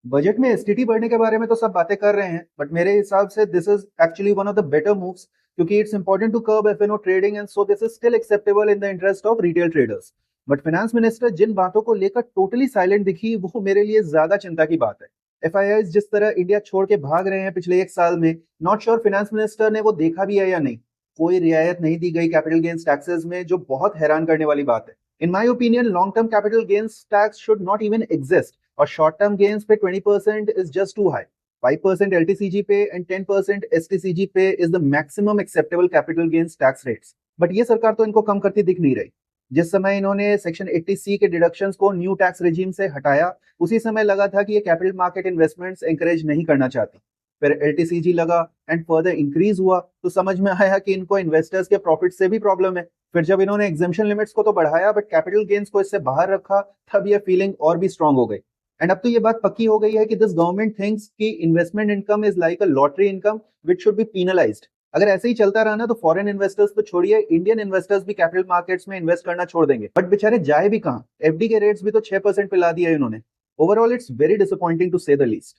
Budget में STT बढ़ने के बारे में तो सब बातें कर रहे हैं, बट मेरे हिसाब से this is actually one of the better moves, क्योंकि it's important to curb FnO trading and so this is still acceptable in the interest of retail traders. But finance minister जिन बातों को लेकर टोटली साइलेंट दिखी, वो मेरे लिए ज्यादा चिंता की बात है। एफआईआई जिस तरह इंडिया छोड़ के भाग रहे हैं पिछले एक साल में, नॉट श्योर फाइनेंस मिनिस्टर ने वो देखा भी है या नहीं। कोई रियायत नहीं दी गई कैपिटल गेन्स टैक्सेस में, जो बहुत हैरान करने वाली बात है। In my opinion long term capital gains tax should not even exist, और शॉर्ट टर्म गेन्स पे 20% is just too high. 5% LTCG पे एंड 10% एसटीसीजी पे is the maximum acceptable capital gains tax rates. But ये सरकार तो इनको कम करती दिख नहीं रही। जिस समय इन्होंने सेक्शन 80C के डिडक्शंस को न्यू टैक्स रेजिम से हटाया, उसी समय लगा था कि ये कैपिटल मार्केट इन्वेस्टमेंट्स एंकरेज नहीं करना चाहती। फिर एलटीसीजी लगा एंड फर्दर इंक्रीज हुआ, तो समझ में आया कि इनको इन्वेस्टर्स के प्रॉफिट से भी प्रॉब्लम है। फिर जब इन्होंने एग्जेम्पशन लिमिट्स को तो बढ़ाया, बट कैपिटल गेन्स को इससे बाहर रखा, तब ये फीलिंग और भी स्ट्रांग हो गई। एंड अब तो ये बात पक्की हो गई है कि दिस गवर्नमेंट थिंक्स कि investment income is like a lottery income which should be penalized. अगर ऐसे ही चलता रहा ना, तो फॉरेन इन्वेस्टर्स तो छोड़िए, इंडियन इन्वेस्टर्स भी कैपिटल मार्केट्स में इन्वेस्ट करना छोड़ देंगे। बट बेचारे जाए भी कहाँ, एफडी के रेट्स भी तो 6% पे ला दिया इन्होंने। Overall it's very disappointing to say the least.